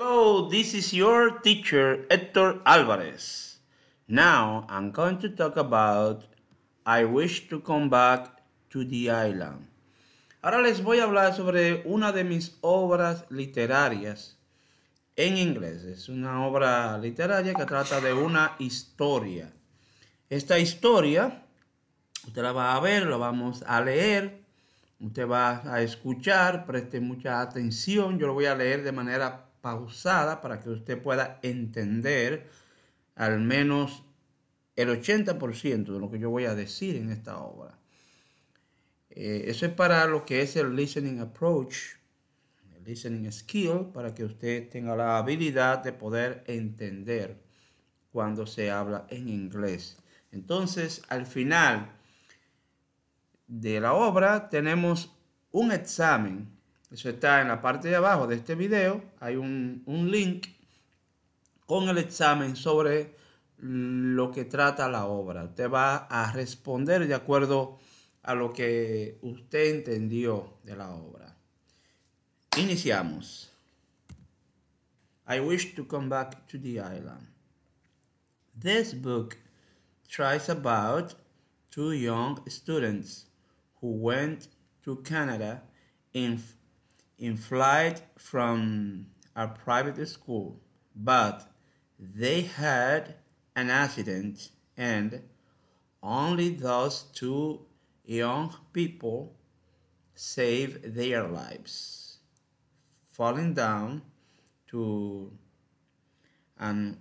Hello, this is your teacher Hector Alvarez. Now I'm going to talk about I wish to come back to the island. Ahora les voy a hablar sobre una de mis obras literarias en inglés. Es una obra literaria que trata de una historia. Esta historia, usted la va a ver, la vamos a leer, usted va a escuchar, preste mucha atención. Yo lo voy a leer de manera pausada para que usted pueda entender al menos el 80% de lo que yo voy a decir en esta obra. Eso es para lo que es el listening approach, el listening skill, para que usted tenga la habilidad de poder entender cuando se habla en inglés. Entonces, al final de la obra tenemos un examen. Eso está en la parte de abajo de este video. Hay un link con el examen sobre lo que trata la obra. Usted va a responder de acuerdo a lo que usted entendió de la obra. Iniciamos. I wish to come back to the island. This book tries about two young students who went to Canada in flight from a private school, but they had an accident and only those two young people saved their lives, falling down to an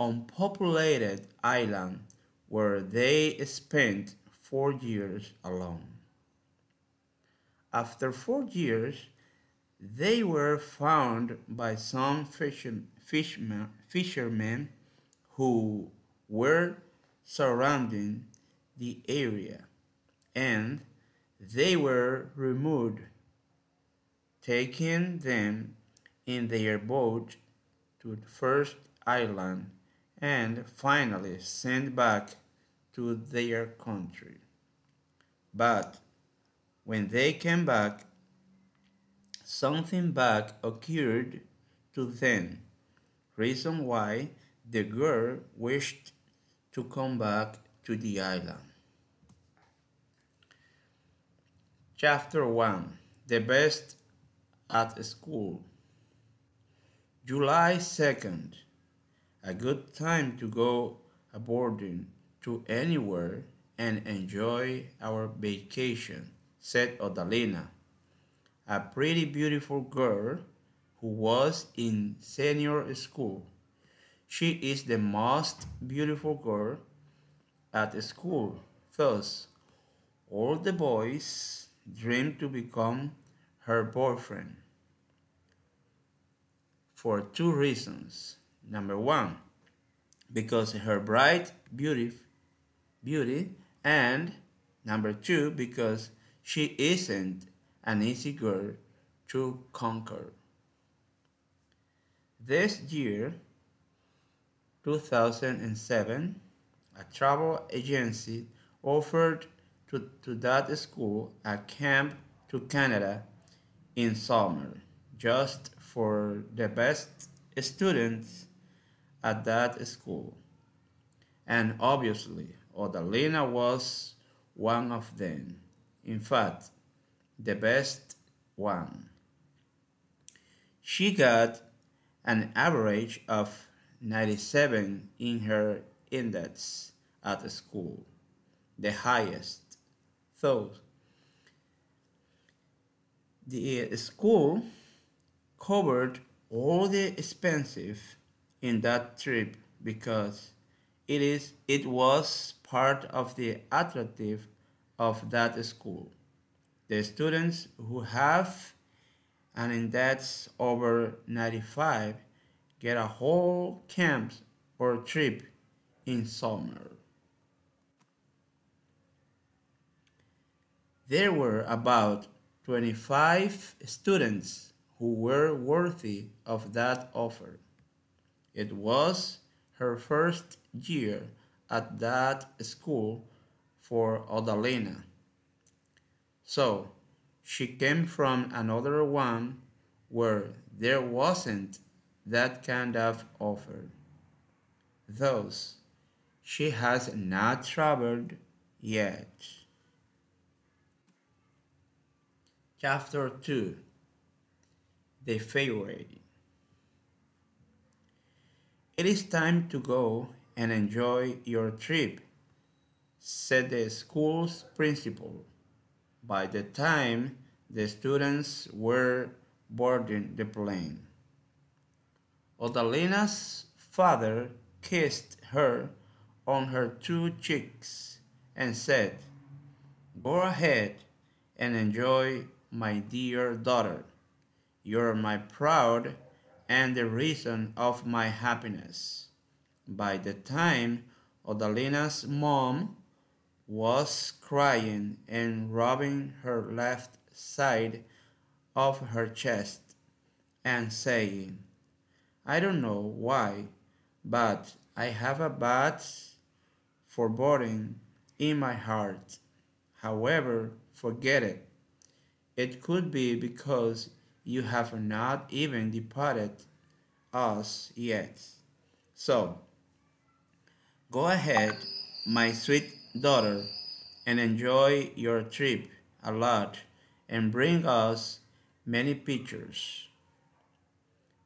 unpopulated island where they spent 4 years alone. After 4 years, they were found by some fishermen who were surrounding the area, and they were removed, taking them in their boat to the first island, and finally sent back to their country. But when they came back, something bad occurred to them, reason why the girl wished to come back to the island. Chapter 1. The Best at School. July 2nd. A good time to go aboarding to anywhere and enjoy our vacation, said Odalina, a pretty beautiful girl who was in senior school. She is the most beautiful girl at school, thus all the boys dream to become her boyfriend. For two reasons. Number one, because her bright beauty, and number two, because she isn't an easy girl to conquer. This year, 2007, a travel agency offered to that school a camp to Canada in summer, just for the best students at that school. And obviously, Odalina was one of them. In fact, the best one. She got an average of 97 in her index at school, the highest. So, the school covered all the expenses in that trip because it was part of the attractive of that school. The students who have an index over 95 get a whole camp or trip in summer. There were about 25 students who were worthy of that offer. It was her first year at that school for Odalina. So she came from another one where there wasn't that kind of offer. Thus, she has not traveled yet. Chapter 2. The Fairway. It is time to go and enjoy your trip, said the school's principal. By the time the students were boarding the plane, Odalina's father kissed her on her two cheeks and said, "Go ahead and enjoy, my dear daughter. You're my pride and the reason of my happiness." By the time Odalina's mom was crying and rubbing her left side of her chest and saying, "I don't know why, but I have a bad foreboding in my heart. However, forget it. It could be because you have not even departed us yet. So, go ahead, my sweet daughter, and enjoy your trip a lot and bring us many pictures."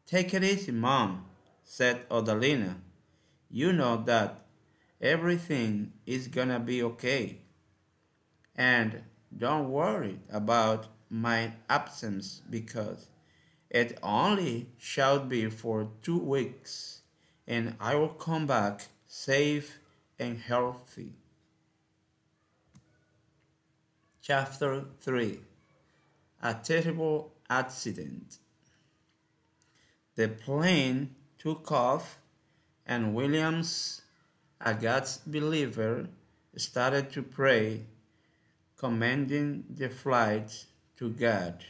"Take it easy, Mom," said Odalina. "You know that everything is gonna be okay. And don't worry about my absence because it only shall be for 2 weeks, and I will come back safe and healthy." Chapter 3. A terrible accident. The plane took off, and Williams, a God's believer, started to pray, commending the flight to God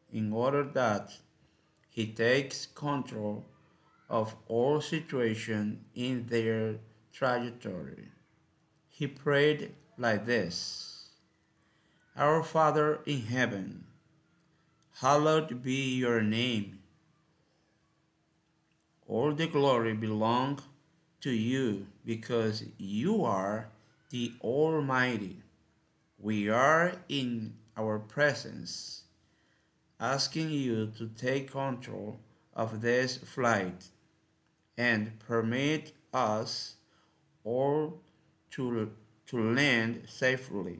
in order that He takes control of all situations in their trajectory. He prayed like this: "Our Father in heaven, hallowed be your name. All the glory belongs to you because you are the Almighty. We are in our presence, asking you to take control of this flight and permit us all to land safely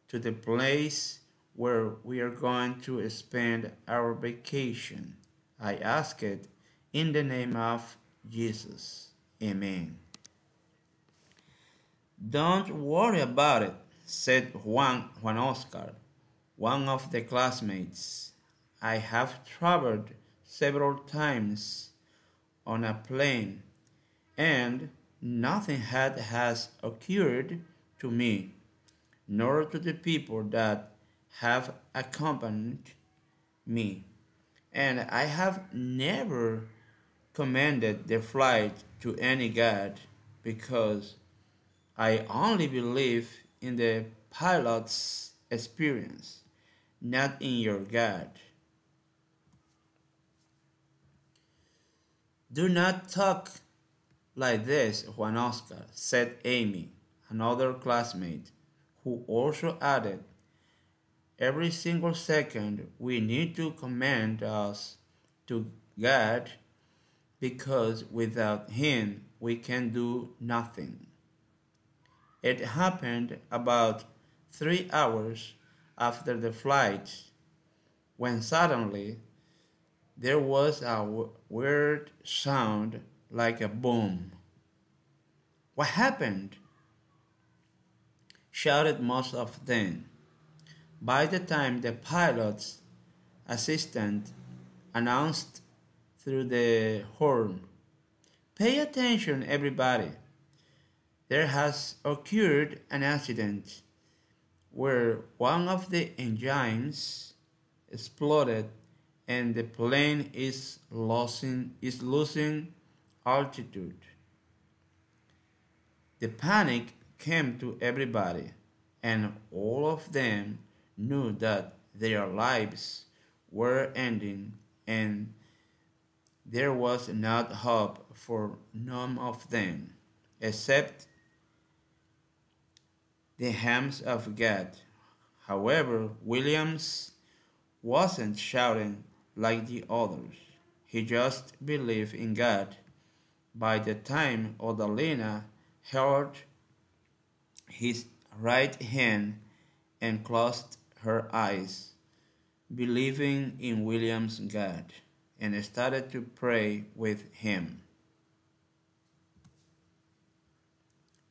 to the place where we are going to spend our vacation. I ask it in the name of Jesus. Amen." "Don't worry about it," said Juan Oscar, one of the classmates. "I have traveled several times on a plane, and nothing has occurred to me, nor to the people that have accompanied me, and I have never commended the flight to any god because I only believe in the pilot's experience, not in your God." "Do not talk like this, Juan Oscar," said Amy, another classmate, who also added, "Every single second we need to commend us to God because without Him we can do nothing." It happened about 3 hours after the flight when suddenly there was a weird sound like a boom. "What happened?" shouted most of them. By the time the pilot's assistant announced through the horn, "Pay attention, everybody. There has occurred an accident where one of the engines exploded and the plane is losing altitude." The panic came to everybody, and all of them knew that their lives were ending and there was not hope for none of them, except the hands of God. However, Williams wasn't shouting like the others. He just believed in God. By the time Odalina held his right hand and closed her eyes, believing in William's God, and started to pray with him,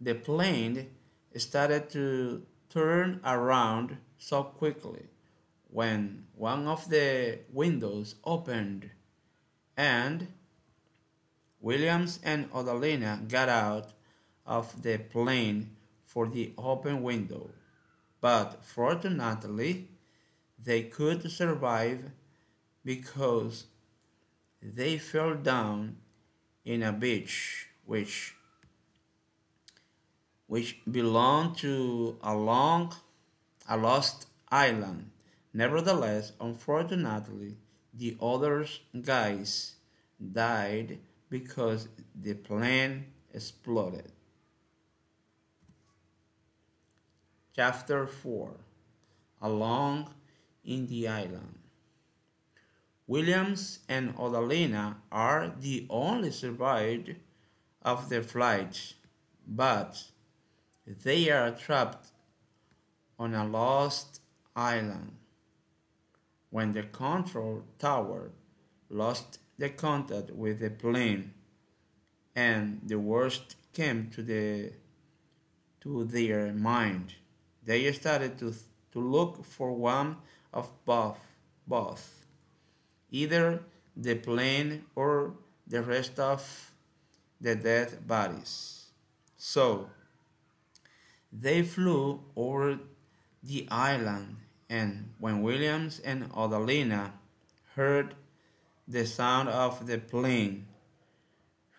the plane started to turn around so quickly when one of the windows opened and Williams and Odalina got out of the plane for the open window, but fortunately they could survive because they fell down in a beach which belonged to a lost island. Nevertheless, unfortunately, the other guys died because the plane exploded. Chapter 4. Along in the Island. Williams and Odalina are the only survived of the flight, but they are trapped on a lost island. When the control tower lost the contact with the plane and the worst came to their mind, they started to look for one of both, either the plane or the rest of the dead bodies. So they flew over the island, and when Williams and Odalina heard the sound of the plane,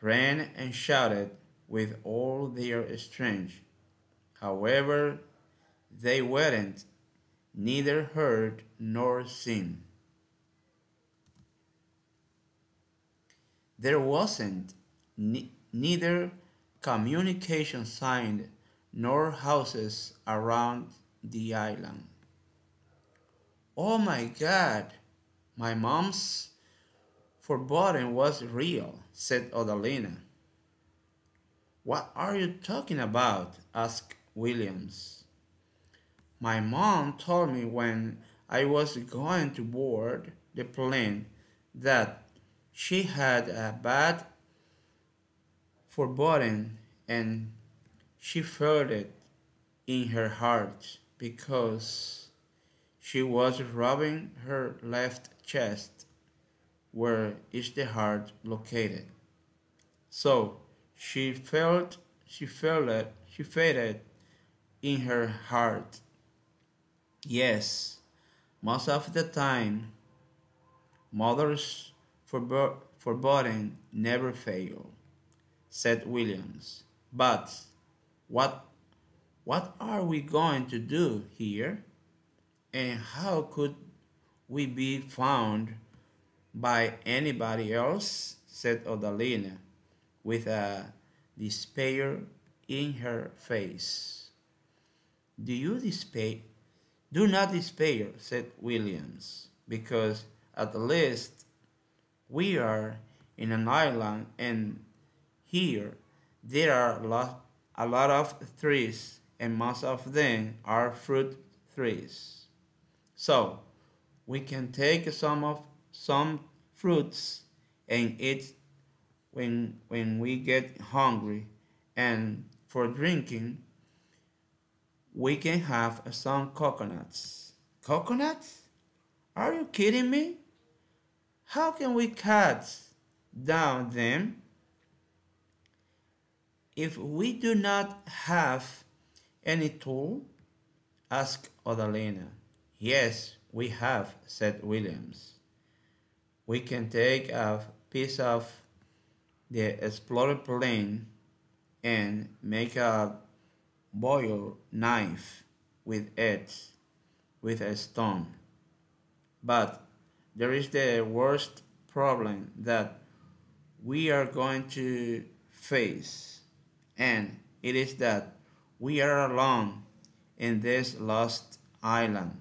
ran and shouted with all their strength. However, they weren't neither heard nor seen. There wasn't neither communication sign nor houses around the island. Oh my God, my mom's foreboding was real, said Odalina. What are you talking about? Asked Williams. My mom told me when I was going to board the plane that she had a bad foreboding and she felt it in her heart because she was rubbing her left chest where is the heart located. So she felt it in her heart. Yes, most of the time, mother's foreboding never fail, said Williams. But what what are we going to do here? And how could we be found by anybody else? Said Odalina, with a despair in her face. Do you despair? Do not despair, said Williams, because at least we are in an island and here there are a lot of trees and most of them are fruit trees. So we can take some fruits and eat when we get hungry, and for drinking we can have some coconuts. Coconuts? Are you kidding me? How can we cut down them if we do not have any tool? Asked Odalina. Yes, we have, said Williams. We can take a piece of the exploded plane and make a boiled knife with it with a stone. But there is the worst problem that we are going to face, and it is that we are alone in this lost island,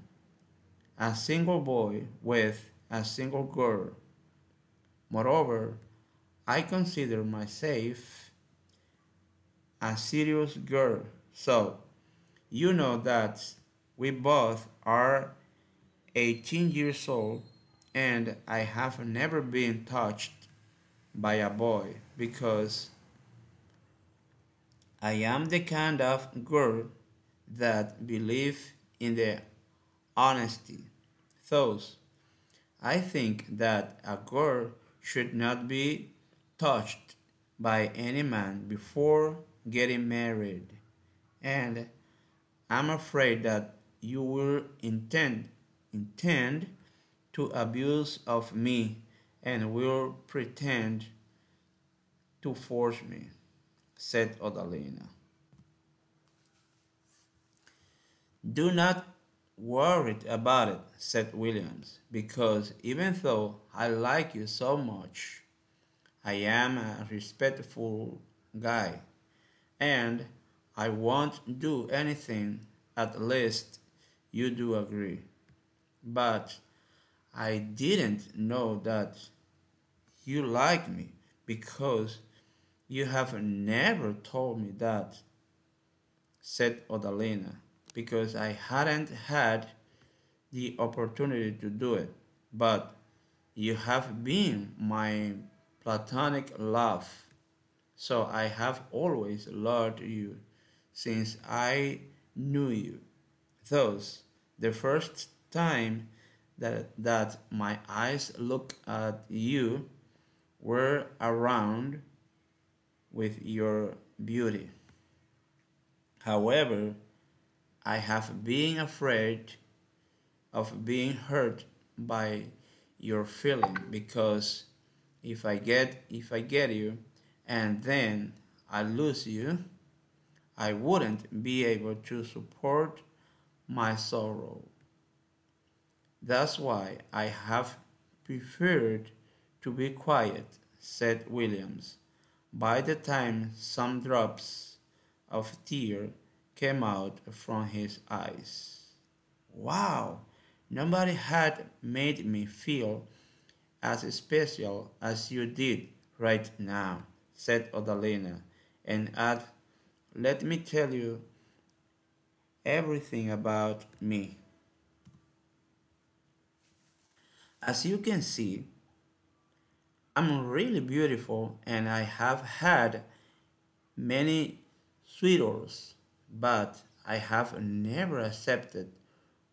a single boy with a single girl. Moreover, I consider myself a serious girl, so you know that we both are 18 years old, and I have never been touched by a boy because I am the kind of girl that believe in the honesty. Thus, I think that a girl should not be touched by any man before getting married. And I'm afraid that you will intend to abuse of me and will pretend to force me, said Odalina. Do not worry about it, said Williams, because even though I like you so much, I am a respectful guy, and I won't do anything, at least you do agree. But I didn't know that you like me because you have never told me that, said Odalina, because I hadn't had the opportunity to do it. But you have been my platonic love, so I have always loved you since I knew you. Thus, the first time that my eyes looked at you were around with your beauty. However, I have been afraid of being hurt by your feeling because if I get you and then I lose you, I wouldn't be able to support my sorrow. That's why I have preferred to be quiet, said Williams. By the time some drops of tear came out from his eyes. Wow, nobody had made me feel as special as you did right now, said Odalina, and add, let me tell you everything about me. As you can see, I'm really beautiful and I have had many sweethearts, but I have never accepted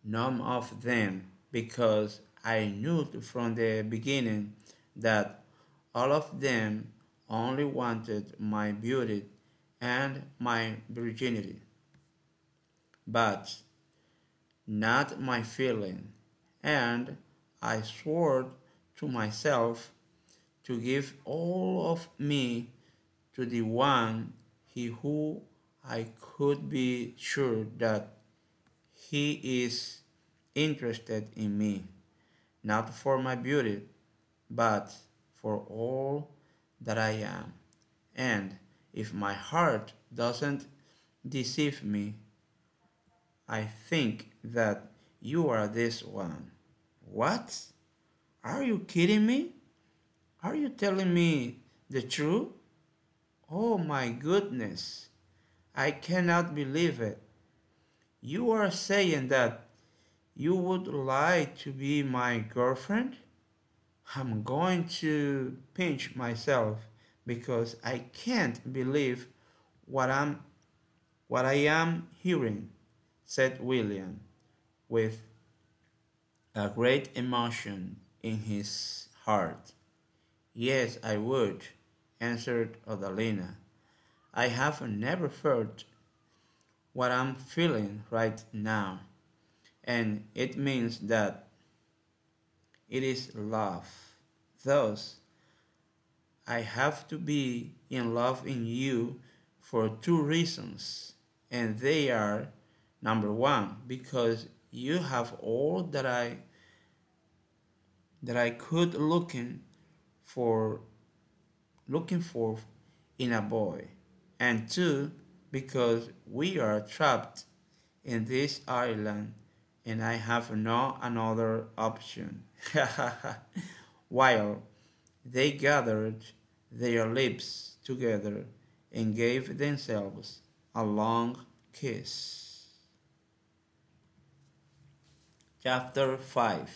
none of them because I knew from the beginning that all of them only wanted my beauty and my virginity, but not my feeling. And I swore to myself to give all of me to the one he who I could be sure that he is interested in me, not for my beauty, but for all that I am. And if my heart doesn't deceive me, I think that you are this one. What? Are you kidding me? Are you telling me the truth? Oh my goodness. I cannot believe it. You are saying that you would like to be my girlfriend? I'm going to pinch myself because I can't believe what I'm what I am hearing, said William with a great emotion in his heart. Yes, I would, answered Odalina. I have never felt what I'm feeling right now, and it means that it is love. Thus, I have to be in love in you for two reasons, and they are number one, because you have all that I could looking for looking for in a boy, and two, because we are trapped in this island and I have no another option. While they gathered their lips together and gave themselves a long kiss. Chapter 5.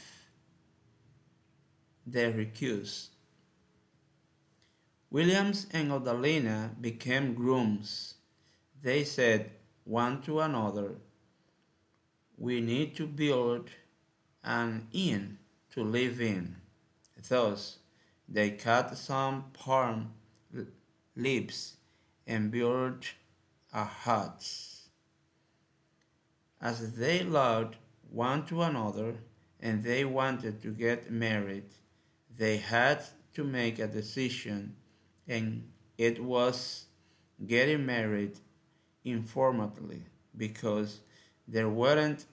The Recuse. Williams and Odalina became grooms. They said one to another, "We need to build an inn to live in." Thus, they cut some palm leaves and built a hut. As they loved one to another and they wanted to get married, they had to make a decision, and it was getting married informally because there weren't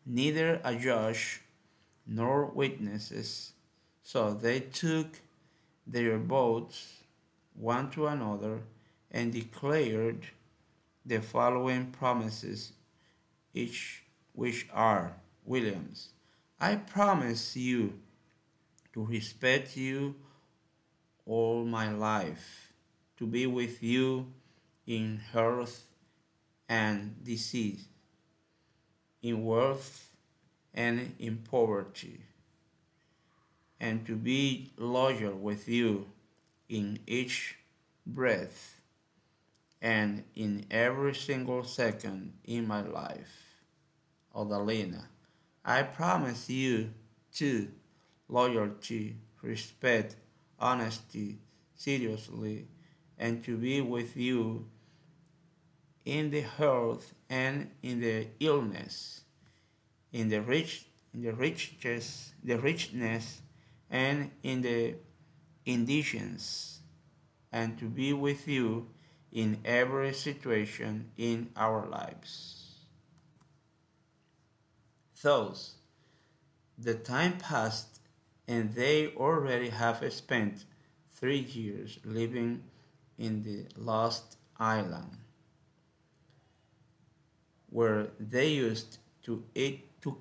neither a judge nor witnesses. So they took their vows one to another and declared the following promises, each which are: Williams, I promise you to respect you all my life, to be with you in health and disease, in wealth and in poverty, and to be loyal with you in each breath and in every single second in my life. Odalina, I promise you too loyalty, respect, honesty, seriously, and to be with you in the health and in the illness, in the richness, and in the indigence, and to be with you in every situation in our lives. Thus, the time passed, and they already have spent 3 years living in the lost island, where they used to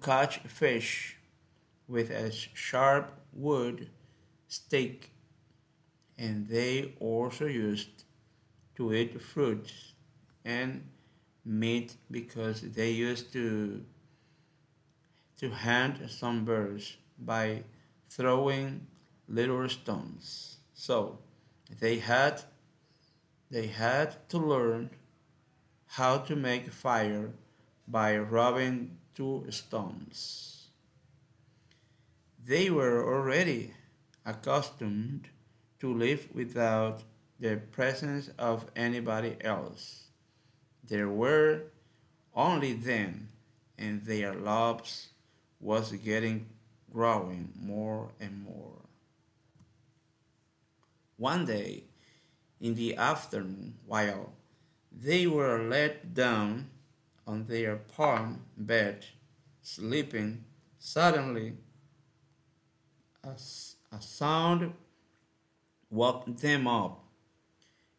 catch fish with a sharp wood stick, and they also used to eat fruits and meat because they used to hunt some birds by throwing little stones. So they had they had to learn how to make fire by rubbing two stones. They were already accustomed to live without the presence of anybody else. There were only them, and their loves was getting growing more and more. One day in the afternoon, while they were let down on their palm bed, sleeping, suddenly a sound woke them up.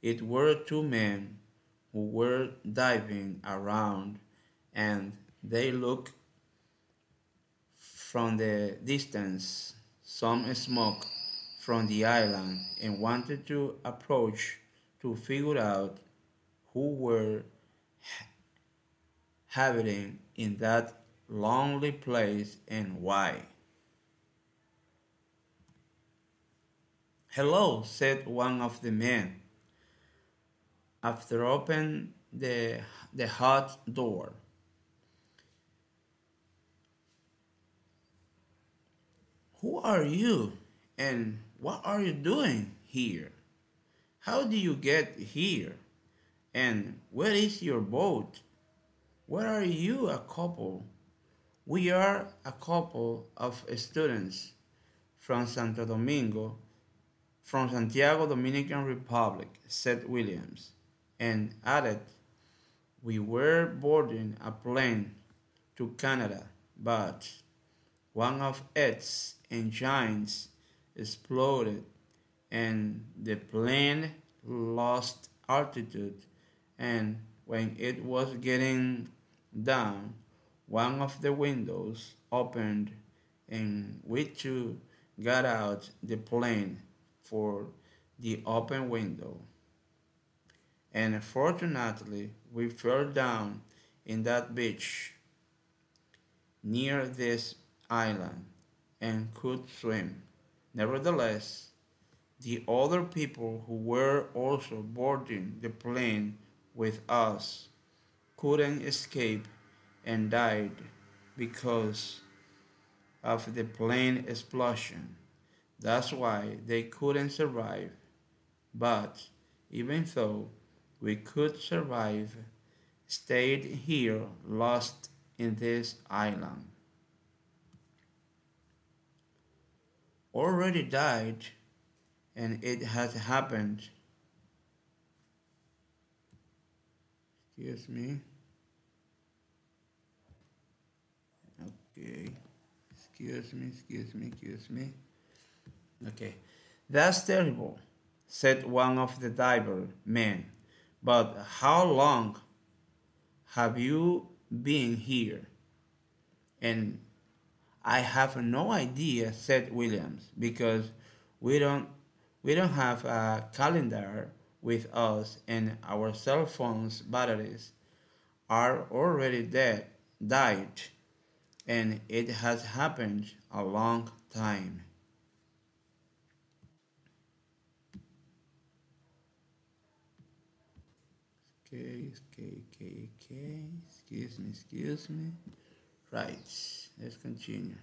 It were two men who were diving around, and they looked from the distance some smoke from the island and wanted to approach to figure out who were habiting in that lonely place and why. "Hello," said one of the men after opening the hut door. "Who are you and what are you doing here? How do you get here? And where is your boat? Where are you a couple?" "We are a couple of students from Santo Domingo, from Santiago, Dominican Republic," said Williams, and added, "We were boarding a plane to Canada, but one of its engines exploded and the plane lost altitude, and when it was getting down, one of the windows opened and we two got out the plane for the open window. And fortunately, we fell down in that beach near this island and could swim. Nevertheless, the other people who were also boarding the plane with us couldn't escape and died because of the plane explosion. That's why they couldn't survive. But even though we could survive, stayed here lost in this island. Already died, and it has happened. Excuse me. Okay. Excuse me. Okay. That's terrible, said one of the diver men. But how long have you been here? And I have no idea, said Williams, because we don't we don't have a calendar with us and our cell phones batteries are already died, and it has happened a long time. Okay. Excuse me. Right, let's continue.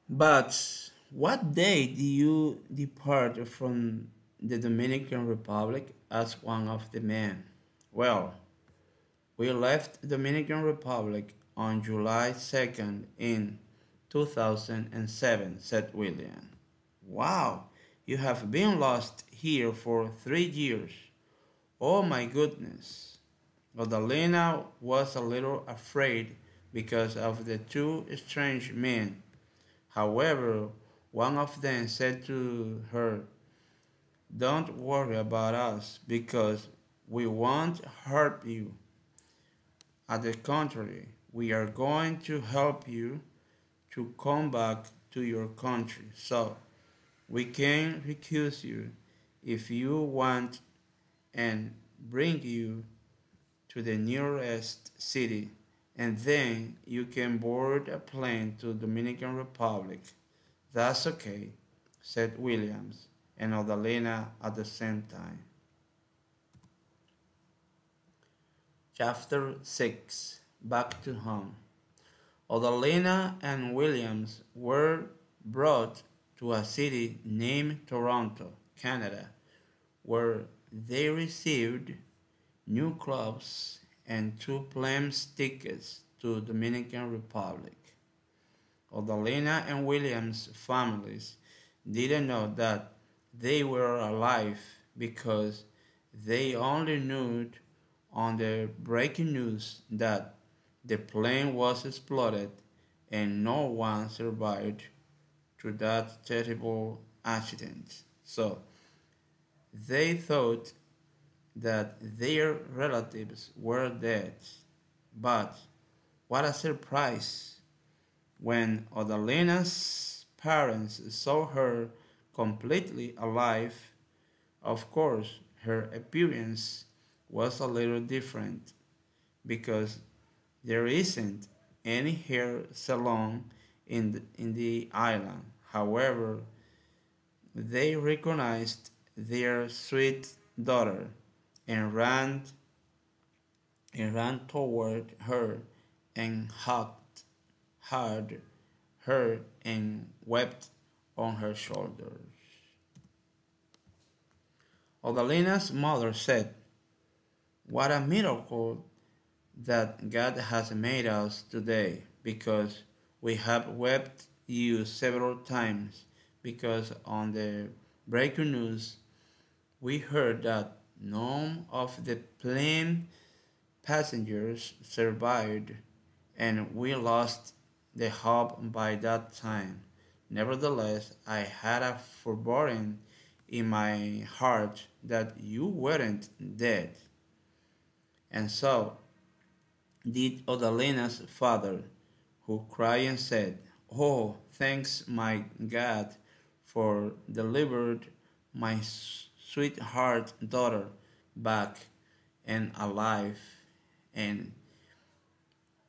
But what day do you depart from the Dominican Republic? Asked one of the men. Well, we left Dominican Republic on July 2nd in 2007, said William. Wow, you have been lost here for 3 years. Oh my goodness. Odalina was a little afraid because of the two strange men. However, one of them said to her, don't worry about us because we won't hurt you. On the contrary, we are going to help you to come back to your country. So we can recuse you if you want and bring you to the nearest city, and then you can board a plane to Dominican Republic. That's okay, said Williams and Odalina at the same time. Chapter 6. Back to Home. Odalina and Williams were brought to a city named Toronto, Canada, where they received new clothes and two plane tickets to Dominican Republic. Odalina and Williams' families didn't know that they were alive because they only knew on the breaking news that the plane was exploded and no one survived to that terrible accident. So they thought that their relatives were dead. But what a surprise when Odalina's parents saw her completely alive. Of course, her appearance was a little different because there isn't any hair salon in the island. However, they recognized their sweet daughter and ran toward her and hugged hard her and wept on her shoulders. Odalina's mother said, what a miracle that God has made us today, because we have wept you several times, because on the breaking news we heard that none of the plane passengers survived and we lost the hope by that time. Nevertheless, I had a foreboding in my heart that you weren't dead. And so did Odalena's father, who cried and said, "Oh, thanks, my God, for delivered my sweetheart daughter back and alive and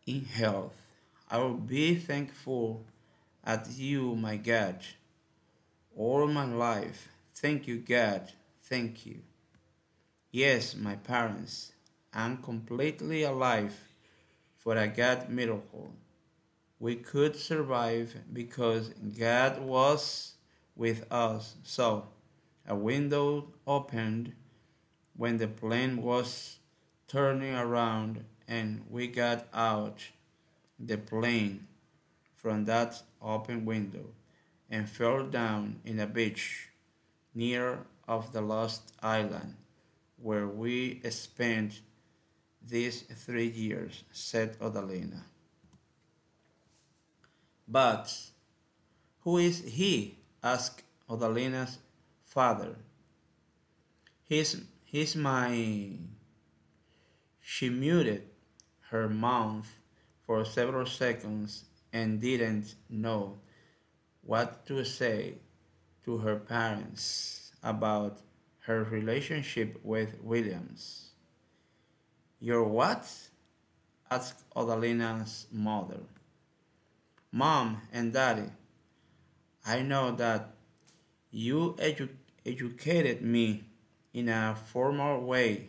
in health. I will be thankful at you, my God, all my life. Thank you, God. Thank you. Yes, my parents, I'm completely alive for a God miracle. We could survive because God was with us. So, a window opened when the plane was turning around and we got out the plane from that open window and fell down in a beach near of the lost island where we spent these 3 years, said Odalina. But who is he? Asked Odalina's father. He's my... She muted her mouth for several seconds and didn't know what to say to her parents about her relationship with Williams. Your what? Asked Odalina's mother. Mom and Daddy, I know that you educated me in a formal way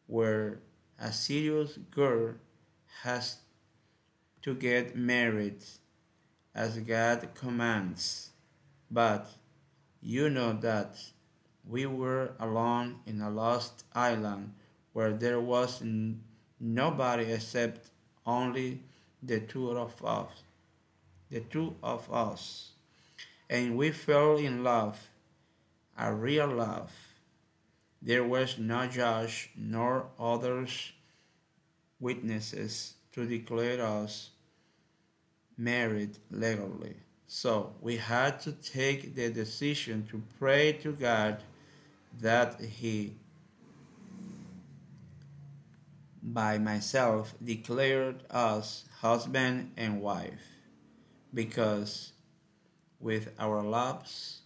where a serious girl has to get married as God commands. But you know that we were alone in a lost island where there was nobody except only the two of us, and we fell in love, a real love. There was no judge nor others witnesses to declare us married legally. So we had to take the decision to pray to God that He, by myself, declared us husband and wife, because with our lives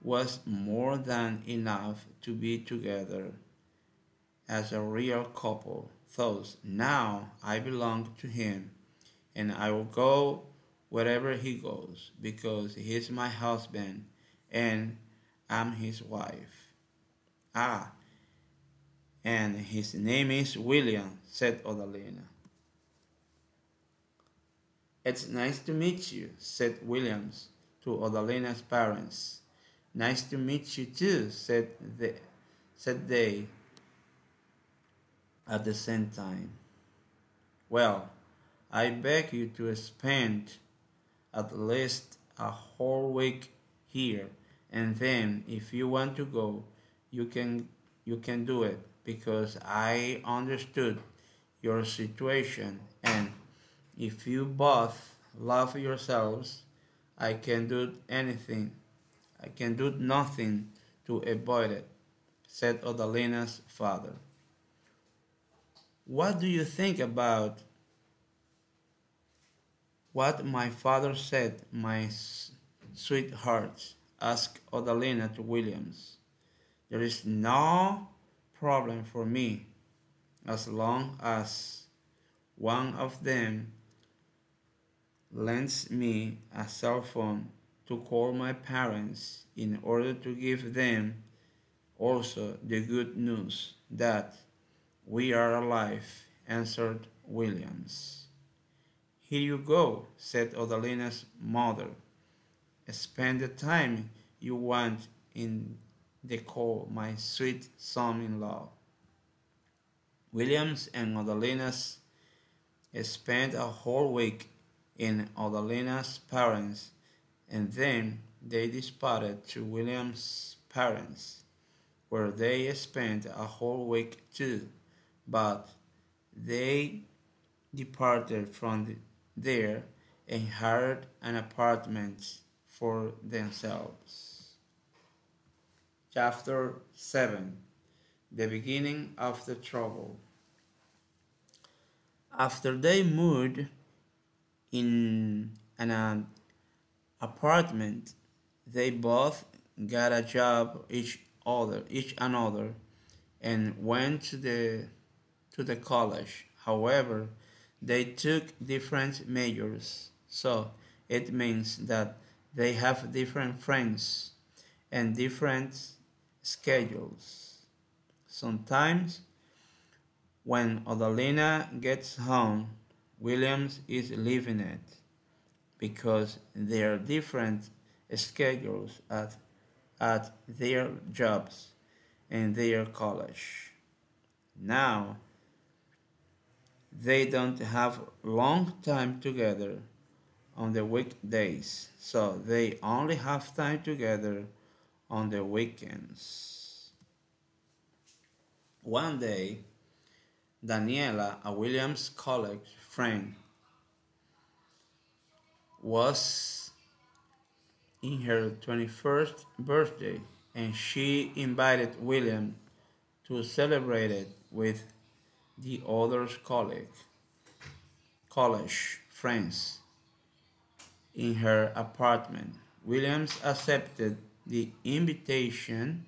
was more than enough to be together as a real couple. Thus, now I belong to Him, and I will go wherever He goes, because He's my husband and I'm His wife. Ah, and his name is William, said Odalina. It's nice to meet you, said Williams to Odalina's parents. Nice to meet you too, said they at the same time. Well, I beg you to spend at least a whole week here, and then if you want to go, you can do it, because I understood your situation, and if you both love yourselves, I can do anything. I can do nothing to avoid it, said Odalina's father. What do you think about what my father said, my sweetheart? Asked Odalina to Williams. There is no problem for me as long as one of them lends me a cell phone to call my parents in order to give them also the good news that we are alive, answered Williams. Here you go, said Odalina's mother. Spend the time you want in the call, my sweet son-in-law. Williams and Odalina's spent a whole week in Odalina's parents, and then they departed to William's parents, where they spent a whole week too, but they departed from there and hired an apartment for themselves. Chapter 7. The beginning of the trouble. After they moved in an apartment, they both got a job each another, and went to the college. However, they took different majors, so it means that they have different friends and different schedules. Sometimes when Odalina gets home, Williams is leaving it because there are different schedules at their jobs and their college. Now they don't have long time together on the weekdays, so they only have time together on the weekends. One day, Daniela, a Williams college friend, was in her 21st birthday, and she invited William to celebrate it with the other college friends in her apartment. Williams accepted the invitation,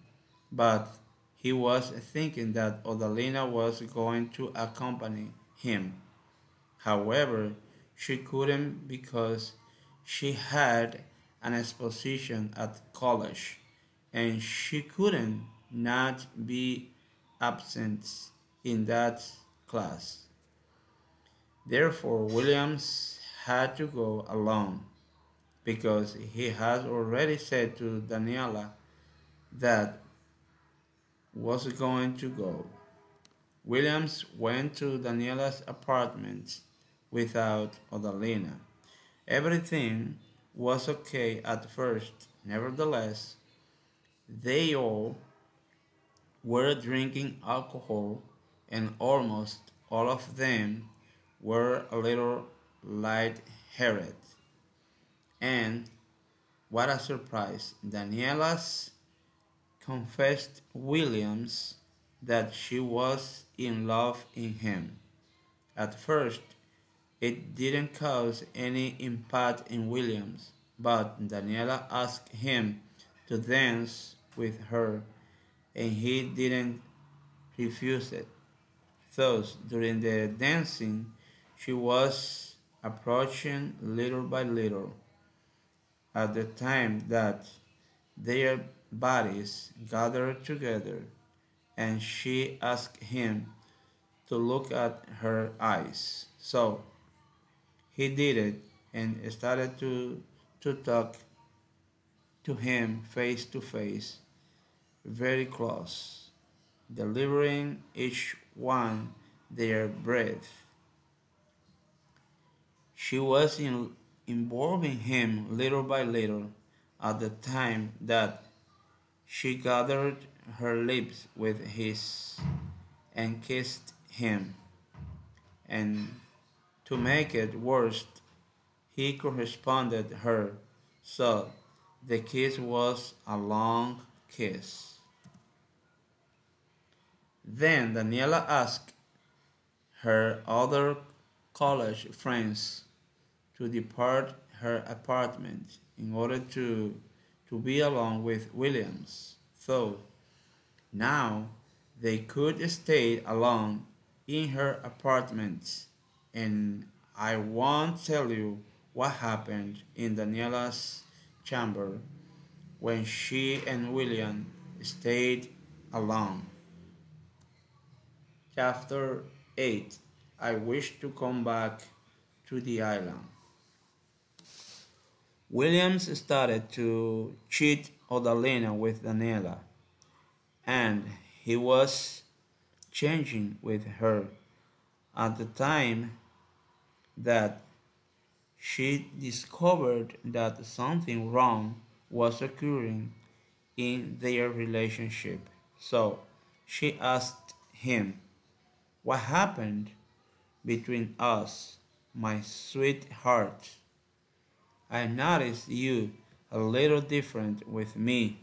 but he was thinking that Odalina was going to accompany him. However, she couldn't because she had an exposition at college, and she couldn't not be absent in that class. Therefore, Williams had to go alone because he had already said to Daniela that was going to go. Williams went to Daniela's apartment without Odalina. Everything was okay at first. Nevertheless, they all were drinking alcohol, and almost all of them were a little light-headed. And what a surprise! Daniela's confessed Williams that she was in love in him. At first, it didn't cause any impact in Williams, but Daniela asked him to dance with her, and he didn't refuse it. Thus, during the dancing, she was approaching little by little. At the time that their bodies gathered together, and she asked him to look at her eyes. So he did it and started to talk to him face to face, very close, delivering each one their breath. She was involving him little by little at the time that she gathered her lips with his and kissed him. And to make it worse, he corresponded her, so the kiss was a long kiss. Then Daniela asked her other college friends to depart her apartment in order to be alone with Williams. So now they could stay alone in her apartment, and I won't tell you what happened in Daniela's chamber when she and William stayed alone. Chapter 8. I wish to come back to the island. Williams started to cheat Odalina with Daniela, and he was changing with her at the time that she discovered that something wrong was occurring in their relationship. So she asked him, "What happened between us, my sweetheart? I noticed you a little different with me.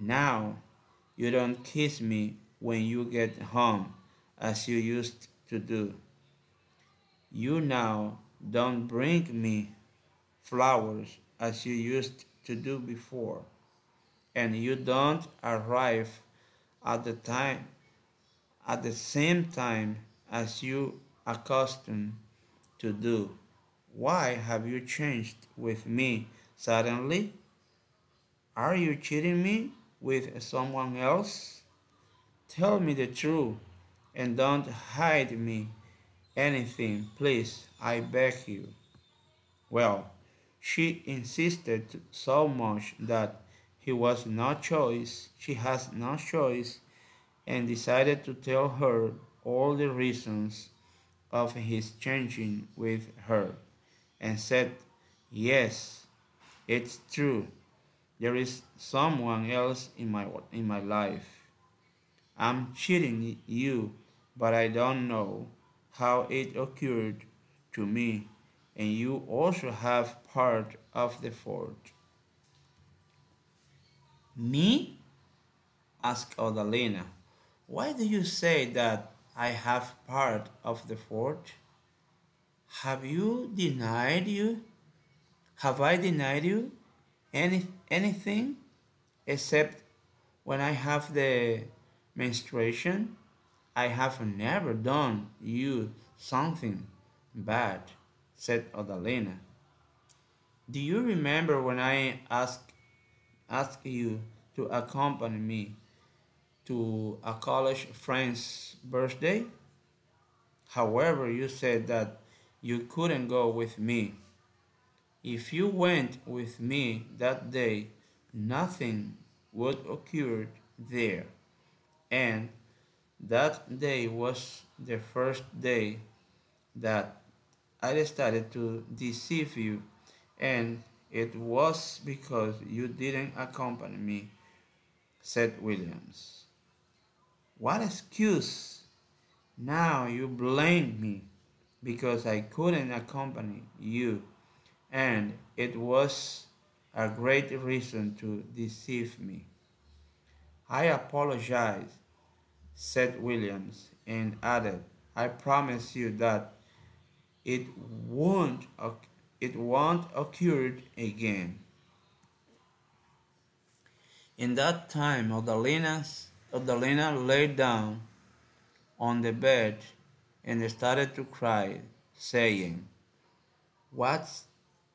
Now, you don't kiss me when you get home as you used to do. You now don't bring me flowers as you used to do before. And you don't arrive at the same time as you accustomed to do. Why have you changed with me suddenly? Are you cheating me with someone else? Tell me the truth and don't hide me anything, please, I beg you. Well, she insisted so much that she has no choice, and decided to tell her all the reasons of his changing with her, and said, yes, it's true. There is someone else in my life. I'm cheating you, but I don't know how it occurred to me, and you also have part of the fault. Me? Asked Odalina. Why do you say that I have part of the fault? Have you denied you? Have I denied you anything except when I have the menstruation? I have never done you something bad, said Odalina. Do you remember when I asked you to accompany me to a college friend's birthday? However, you said that you couldn't go with me. If you went with me that day, nothing would occur there. And that day was the first day that I decided to deceive you, and it was because you didn't accompany me, said Williams. What excuse? Now you blame me because I couldn't accompany you, and it was a great reason to deceive me. I apologize, said Williams, and added, I promise you that it won't it won't occur again. In that time, Odalina lay down on the bed and started to cry, saying, "What's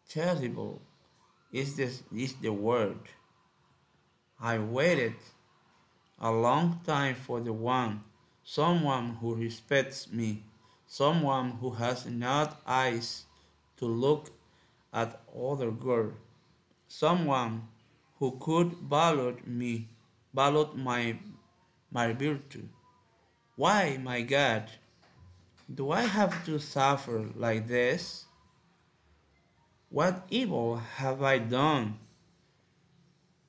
terrible is the word. I waited a long time for someone who respects me, someone who has not eyes to look at other girls, someone who could value my virtue. Why, my God, do I have to suffer like this? What evil have I done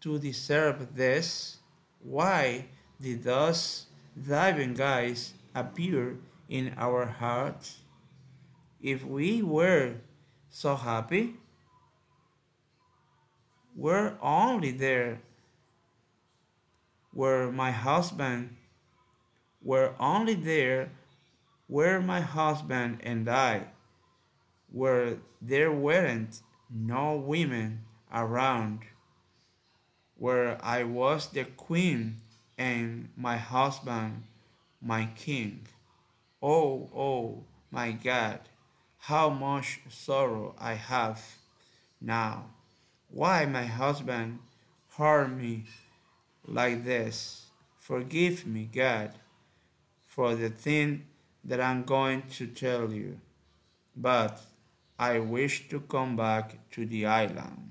to deserve this? Why did those diving guys appear in our hearts? If we were so happy, we're only there where my husband were only there where my husband and I were. There weren't no women around, where I was the queen and my husband my king. Oh, oh, my God, how much sorrow I have now. Why my husband hurt me like this? Forgive me, God, for the thing that I'm going to tell you, but I wish to come back to the island.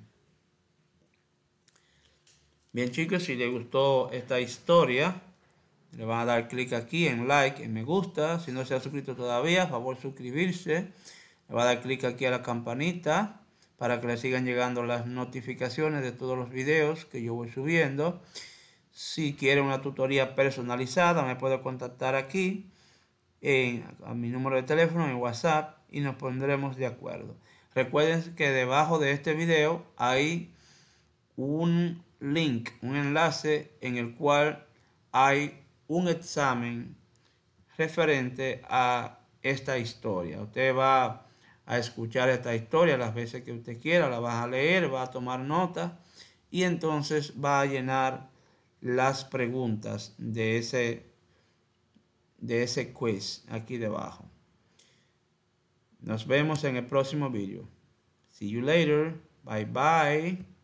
Bien chicos, si les gustó esta historia, le van a dar clic aquí en like, en me gusta. Si no se ha suscrito todavía, por favor suscribirse. Le va a dar clic aquí a la campanita para que le sigan llegando las notificaciones de todos los videos que yo voy subiendo. Si quiere una tutoría personalizada, me puede contactar aquí a mi número de teléfono en WhatsApp y nos pondremos de acuerdo. Recuerden que debajo de este video hay un link, un enlace en el cual hay un examen referente a esta historia. Usted va a escuchar esta historia las veces que usted quiera, la va a leer, va a tomar nota y entonces va a llenar las preguntas de ese quiz aquí debajo. Nos vemos en el próximo video. See you later. Bye bye.